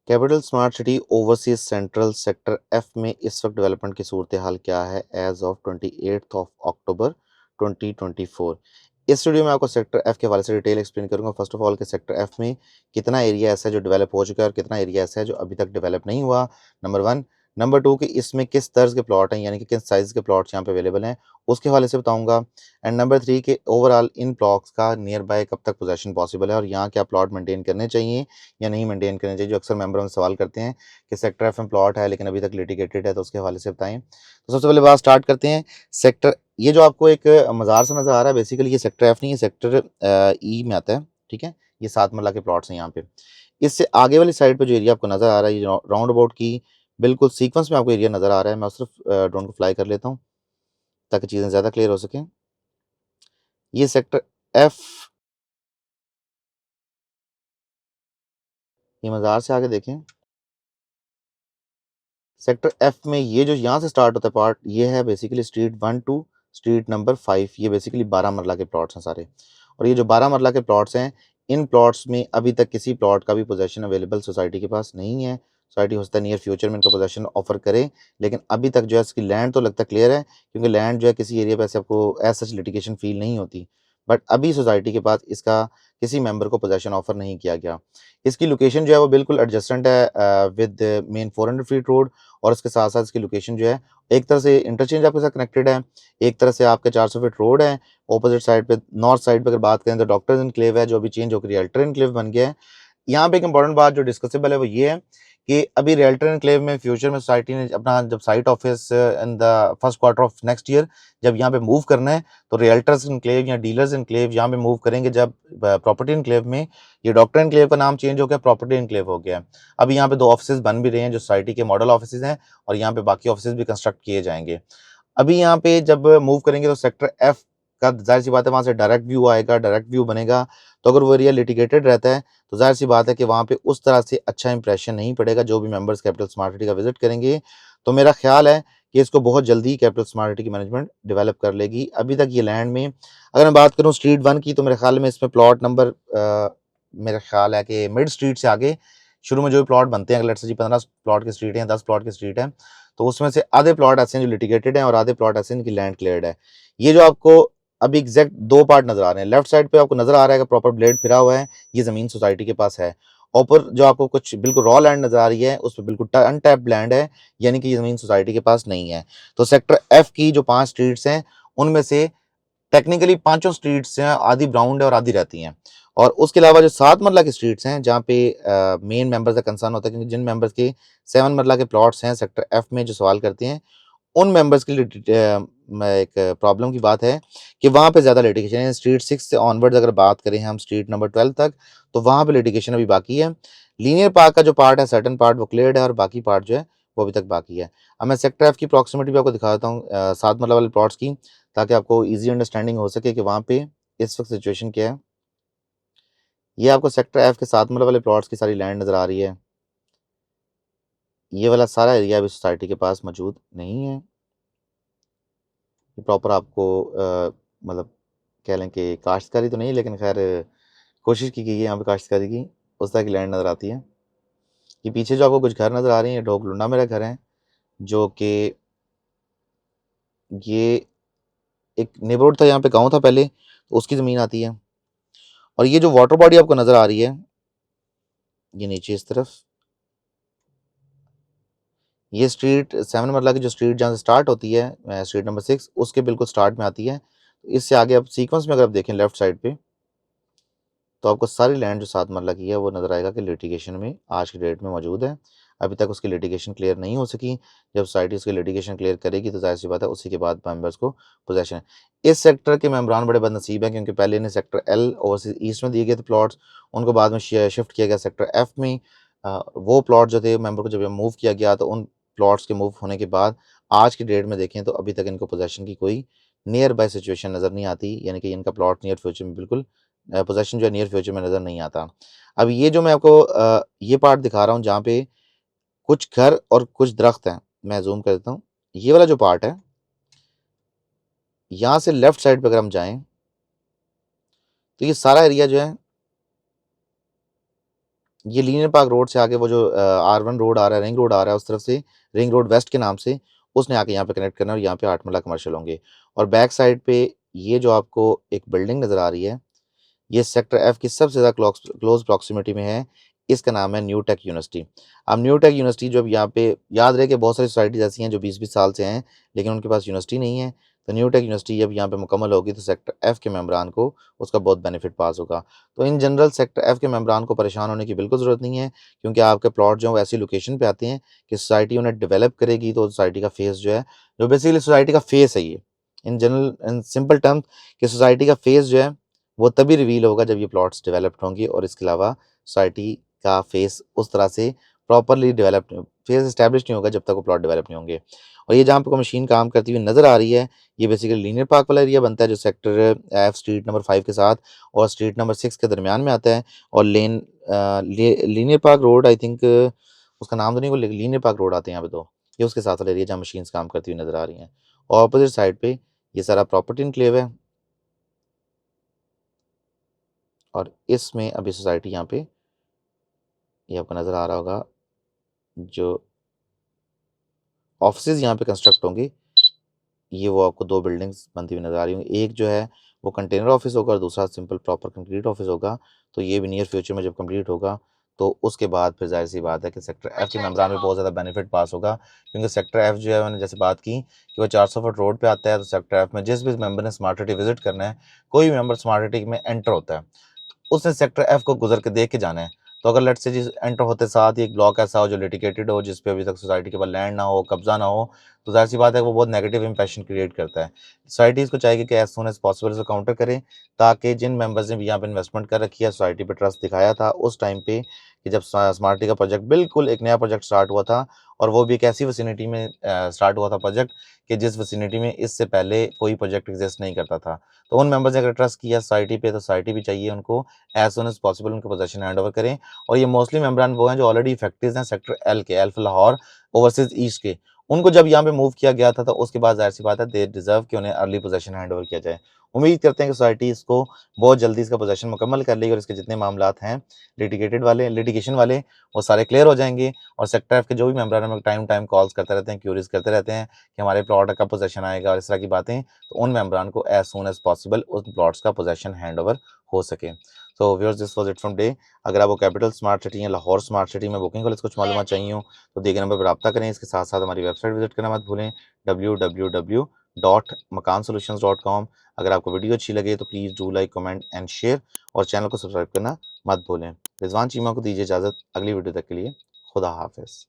Capital smart city overseas central sector F में इस वक्त डेवलपमेंट की सूरत हाल क्या है एज ऑफ 28 ऑफ अक्टूबर 2024। इस वीडियो में आपको सेक्टर एफ के हवाले से डिटेल एक्सप्लेन करूंगा। फर्स्ट ऑफ ऑल कि सेक्टर एफ में कितना एरिया ऐसा है जो डेवलप हो चुका है और कितना एरिया ऐसा है जो अभी तक डेवलप नहीं हुआ, नंबर वन। नंबर टू कि इसमें किस तर्ज के प्लॉट हैं, यानी कि किस साइज़ के प्लॉट्स यहाँ पे अवेलेबल हैं, उसके हवाले से बताऊंगा। एंड नंबर थ्री कि ओवरऑल इन प्लॉट्स का नियर बाय कब तक पोजेशन पॉसिबल है और यहाँ क्या प्लॉट मेंटेन करने चाहिए या नहीं मेंटेन करनी चाहिए, जो अक्सर मेंबर हम सवाल करते हैं कि सेक्टर एफ में प्लॉट है लेकिन अभी तक लिटिगेटेड है, तो उसके हवाले से बताएं। तो सबसे पहले बात स्टार्ट करते हैं। सेक्टर, ये जो आपको एक मज़ार सा नज़र आ रहा है, बेसिकली ये सेक्टर एफ नहीं है, सेक्टर ई में आता है, ठीक है। ये 7 मरला के प्लॉट्स हैं यहाँ पे। इससे आगे वाली साइड पे जो एरिया आपको नज़र आ रहा है, ये राउंड अबाउट की बिल्कुल सीक्वेंस में आपको एरिया नज़र आ रहा है। मैं सिर्फ ड्रोन को फ्लाई कर लेता हूँ ताकि चीज़ें ज़्यादा क्लियर हो सकें। ये सेक्टर एफ, ये मज़ार से आगे देखें, सेक्टर एफ में ये जो यहाँ से स्टार्ट होता है पार्ट, ये है basically street 1 to street number 5। ये बेसिकली 12 मरला के प्लॉट्स हैं सारे। और ये जो 12 मरला के प्लॉट्स हैं, इन प्लॉट्स में अभी तक किसी प्लॉट का भी पोजेशन अवेलेबल सोसाइटी के पास नहीं है। सोसाइटी हो सकता है नियर फ्यूचर में इनका पोजेशन ऑफर करे, लेकिन अभी तक जो है इसकी लैंड तो लगता क्लियर है, क्योंकि लैंड जो है किसी एरिया पे ऐसे आपको एज सच लिटिगेशन फील नहीं होती। बट अभी सोसाइटी के पास इसका किसी मेंबर को पोजेशन ऑफर नहीं किया गया। इसकी लोकेशन जो है वो बिल्कुल एडजस्टेंट है विद मेन 400 फीट रोड, और इसके साथ साथ इसकी लोकेशन जो है एक तरह से इंटरचेंज आपके साथ कनेक्टेड है, एक तरह से आपके 400 फीट रोड है। ऑपोजिट साइड पे, नॉर्थ साइड पे अगर बात करें तो डॉक्टर्स इनक्लेव है, जो अभी चेंज होकर रियल्टर इनक्लेव बन गया है। यहाँ पे एक इंपॉर्टेंट बात जो डिस्कसेबल है वो ये है कि अभी रियल्टर एनक्लेव में फ्यूचर में सोसाइटी ने अपना जब site office in the first quarter of next year जब यहाँ पे मूव करना है, तो रियल्टर्स एनक्लेव या डीलर्स एनक्लेव यहाँ पे मूव करेंगे। जब प्रॉपर्टी एनक्लेव में ये डॉक्टर एनक्लेव का नाम चेंज हो गया, प्रॉपर्टी एनक्लेव हो गया। अभी यहाँ पे 2 ऑफिस बन भी रहे हैं जो सोसाइटी के मॉडल ऑफिस हैं, और यहाँ पे बाकी ऑफिस भी कंस्ट्रक्ट किए जाएंगे। अभी यहाँ पे जब मूव करेंगे तो सेक्टर एफ का जाहिर सी बात है वहाँ से डायरेक्ट व्यू आएगा, डायरेक्ट व्यू बनेगा। तो अगर वो एरिया लिटिगेटेड रहता है तो जाहिर सी बात है कि वहाँ पे उस तरह से अच्छा इंप्रेशन नहीं पड़ेगा जो भी मेंबर्स कैपिटल स्मार्ट सिटी का विजिट करेंगे। तो मेरा ख्याल है कि इसको बहुत जल्दी कैपिटल स्मार्ट सिटी की मैनेजमेंट डेवलप कर लेगी। अभी तक ये लैंड में, अगर मैं बात करूँ स्ट्रीट 1 की, तो मेरे ख्याल में इसमें प्लॉट नंबर मेरा ख्याल है कि मिड स्ट्रीट से आगे शुरू में जो भी प्लॉट बनते हैं, अगर लेट्स से जी 15 प्लॉट की स्ट्रीट है, 10 प्लॉट की स्ट्रीट है, तो उसमें से आधे प्लॉट ऐसे हैं जो लिटिगेटेड हैं और आधे प्लॉट ऐसे हैं जिनकी लैंड क्लियर्ड है। ये जो आपको अभी एग्जैक्ट 2 पार्ट नजर आ रहे हैं, लेफ्ट साइड पे आपको नजर आ रहा है कि प्रॉपर ब्लेड फिरा हुआ है, ये जमीन सोसाइटी के पास है। ऊपर जो आपको कुछ बिल्कुल रॉ लैंड नजर आ रही है, उस पर बिल्कुल अनटैप्ड लैंड है, यानी कि ये जमीन सोसाइटी के पास नहीं है। तो सेक्टर एफ की जो 5 स्ट्रीट्स हैं, उनमें से टेक्निकली पांचों स्ट्रीट्स हैं, आधी ब्राउन है और आधी रहती हैं। और उसके अलावा जो 7 मरला की स्ट्रीट्स हैं जहाँ पे मेन मेंबर्स का कंसर्न होता है, क्योंकि जिन मेंबर्स के 7 मरला के प्लॉट्स हैं सेक्टर एफ में जो सवाल करते हैं, उन मेंबर्स के लिए एक प्रॉब्लम की बात है कि वहाँ पे ज़्यादा लिटिगेशन है। स्ट्रीट 6 से ऑनवर्ड्स अगर बात करें हम स्ट्रीट नंबर 12 तक, तो वहाँ पे लिटिगेशन अभी बाकी है। लीनियर पार्क का जो पार्ट है, सर्टन पार्ट वो क्लियर्ड है और बाकी पार्ट जो है वो अभी तक बाकी है। अब मैं सेक्टर एफ की प्रॉक्सिमिटी भी आपको दिखाता हूँ 7 मरला वाले प्लॉट्स की, ताकि आपको ईजी अंडरस्टैंडिंग हो सके कि वहाँ पे इस वक्त सिचुएशन क्या है। ये आपको सेक्टर एफ के 7 मरला वाले प्लॉट्स की सारी लैंड नज़र आ रही है। ये वाला सारा एरिया अभी सोसाइटी के पास मौजूद नहीं है। प्रॉपर आपको मतलब कह लें कि काश्तकारी तो नहीं, लेकिन खैर कोशिश की गई है यहाँ पे काश्तकारी की, उस तरह की लैंड नज़र आती है। ये पीछे जो आपको कुछ घर नज़र आ रही हैं, ढोक लुंडा मेरा घर है, जो कि ये एक नेबरहुड था, यहाँ पे गांव था पहले, तो उसकी ज़मीन आती है। और ये जो वाटर बॉडी आपको नज़र आ रही है, ये नीचे इस तरफ, ये स्ट्रीट 7 मरला की जो स्ट्रीट जहाँ से स्टार्ट होती है, स्ट्रीट नंबर 6, उसके बिल्कुल स्टार्ट में आती है। तो इससे आगे आप सीक्वेंस में अगर आप देखें लेफ्ट साइड पे, तो आपको सारी लैंड जो 7 मरला की है वो नज़र आएगा कि लिटिगेशन में आज की डेट में मौजूद है। अभी तक उसकी लिटिगेशन क्लियर नहीं हो सकी। जब सोसाइटी उसकी लिटिगेशन क्लियर करेगी तो जाहिर सी बात है उसी के बाद मेंबर्स को पोजेशन है। इस सेक्टर के मेम्बरान बड़े बदनसीब हैं, क्योंकि पहले इन्हें सेक्टर एल ओवरसीज ईस्ट में दिए गए थे प्लॉट्स, उनको बाद में शिफ्ट किया गया सेक्टर एफ में। वो प्लॉट जो थे मेंबर को जब मूव किया गया, तो उन प्लॉट्स के मूव होने के बाद आज की डेट में देखें तो अभी तक इनको पोजेशन की कोई नियर बाय सिचुएशन नज़र नहीं आती, यानी कि इनका प्लॉट नियर फ्यूचर में बिल्कुल पोजेशन जो है नियर फ्यूचर में नज़र नहीं आता। अब ये जो मैं आपको ये पार्ट दिखा रहा हूँ जहाँ पे कुछ घर और कुछ दरख्त हैं, मैं जूम कर देता हूँ। ये वाला जो पार्ट है, यहाँ से लेफ्ट साइड पे अगर हम जाएं तो ये सारा एरिया जो है ये लीनियर पार्क रोड से आगे वो जो R1 रोड आ रहा है, रिंग रोड आ रहा है, उस तरफ से रिंग रोड वेस्ट के नाम से, उसने आके यहाँ पे कनेक्ट करना है और यहाँ पे 8 मरला कमर्शियल होंगे। और बैक साइड पे ये जो आपको एक बिल्डिंग नज़र आ रही है, ये सेक्टर एफ की सबसे ज़्यादा क्लोज प्रॉक्सिमिटी में है। इसका नाम है न्यू टेक यूनिवर्सिटी। अब न्यू टेक यूनिवर्सिटी जो अब यहाँ पे, याद रहे कि बहुत सारी सोसाइटीज ऐसी हैं जो 20-20 साल से हैं लेकिन उनके पास यूनिवर्सिटी नहीं है। तो न्यू टेक यूनिवर्सिटी जब यहाँ पे मुकम्मल होगी तो सेक्टर एफ के मेम्बरान को उसका बहुत बेनिफिट पास होगा। तो इन जनरल सेक्टर एफ के मेम्बरान को परेशान होने की बिल्कुल ज़रूरत नहीं है, क्योंकि आपके प्लॉट जो है वो ऐसी लोकेशन पे आते हैं कि सोसाइटी उन्हें डेवलप करेगी। तो सोसाइटी का फेस जो है, जो बेसिकली सोसाइटी का फेस है ये, in general in simple terms, कि सोसाइटी का फेस जो है वो तभी रिवील होगा जब ये प्लॉट्स डेवलप्ड होंगे। और इसके अलावा सोसाइटी का फेस उस तरह से प्रॉपरली डेवलप्ड, फेस इस्टेब्लिश नहीं होगा जब तक वो प्लॉट डेवलप नहीं होंगे। और ये जहाँ पे मशीन काम करती हुई नज़र आ रही है, ये बेसिकली लीनियर पार्क वाला एरिया बनता है जो सेक्टर एफ स्ट्रीट नंबर 5 के साथ और स्ट्रीट नंबर 6 के दरमियान में आता है। और linear park road, I think उसका नाम तो नहीं, वो लीनियर पार्क रोड आते हैं यहाँ पे। तो ये उसके साथ वाला एरिया जहाँ मशीन्स काम करती हुई नज़र आ रही हैं। और अपोजिट साइड पे ये सारा प्रॉपर्टी इनक्लेव है। और इसमें अभी सोसाइटी यहाँ पे, ये आपको नज़र आ रहा होगा, जो ऑफिसेज यहाँ पे कंस्ट्रक्ट होंगे, ये वो आपको दो बिल्डिंग्स बनती हुई नज़र आ रही होंगी। एक जो है वो कंटेनर ऑफिस होगा और दूसरा सिंपल प्रॉपर कंक्रीट ऑफिस होगा। तो ये भी नियर फ्यूचर में जब कंप्लीट होगा तो उसके बाद फिर जाहिर सी बात है कि सेक्टर एफ के मेम्बरान में बहुत ज़्यादा बेनिफिट पास होगा, क्योंकि सेक्टर एफ जो है, मैंने जैसे बात की कि वो 400 फुट रोड पे आता है। तो सेक्टर एफ में जिस भी मेंबर ने स्मार्ट सिटी विजिट करना है, कोई भी मेंबर स्मार्ट सिटी में एंटर होता है, उसने सेक्टर एफ को गुजर के देख के जाना है। तो अगर लेट्स से जिस एंटर होते साथ ही एक ब्लॉक ऐसा हो जो लिटिगेटेड हो, जिस पे अभी तक सोसाइटी के पास लैंड ना हो, कब्जा ना हो, तो जाहिर सी बात है वो बहुत नेगेटिव इंप्रेशन क्रिएट करता है। सोसाइटीज़ को चाहिए कि एज सून एज पॉसिबल इसको काउंटर करें, ताकि जिन मेंबर्स ने भी यहाँ पे इन्वेस्टमेंट कर रखी है, सोसाइटी पे ट्रस्ट दिखाया था उस टाइम पे, कि जब स्मार्ट सिटी का प्रोजेक्ट बिल्कुल एक नया प्रोजेक्ट स्टार्ट हुआ था, और वो भी एक ऐसी विसिनिटी में स्टार्ट हुआ था प्रोजेक्ट कि जिस विसिनिटी में इससे पहले कोई प्रोजेक्ट एग्जिस्ट नहीं करता था। तो उन मेंबर्स ने अगर ट्रस्ट किया सोसाइटी पे, तो सोसाइटी भी चाहिए उनको एज सुन एज पॉसिबल उनके पोजेशन हैंड ओवर करें। और ये मोस्टली मेंबरान वो हैं जो ऑलरेडी इफेक्टिव हैं सेक्टर एल के, एल्फ लाहौर ओवरसीज ईस्ट के। उनको जब यहाँ पे मूव किया गया था तो उसके बाद जाहिर सी बात है दे डिजर्व कि उन्हें अर्ली पोजेशन हैंड ओवर किया जाए। उम्मीद करते हैं कि सोसाइटी इसको बहुत जल्दी इसका पोजेशन मुकम्मल कर लेगी और इसके जितने मामलात हैं लिटिगेशन वाले, वो सारे क्लियर हो जाएंगे। और सेक्टर एफ के जो भी मेंबर हैं टाइम टाइम कॉल्स करते रहते हैं, क्यूरीज करते रहते हैं कि हमारे प्लॉट का पोजेशन आएगा और इस तरह की बातें, तो उन मेंबरान को एज सुन एज पॉसिबल उन प्लॉट्स का पोजेशन हैंड ओवर हो सके। So viewers, this was it from day. अगर आपको कैपिटल स्मार्ट सिटी या लाहौर स्मार्ट सिटी में बुकिंग वाले कुछ मालूमात चाहिए हो तो दिए गए नंबर पर रब्ता करें। इसके साथ साथ हमारी वेबसाइट विजिट करना मत भूलें, www.makansolutions.com। अगर आपको वीडियो अच्छी लगे तो please do like, comment and share, और चैनल को सब्सक्राइब करना मत भूलें। रिजवान चीमा को दीजिए इजाज़त, अगली वीडियो तक के लिए खुदा हाफिज़।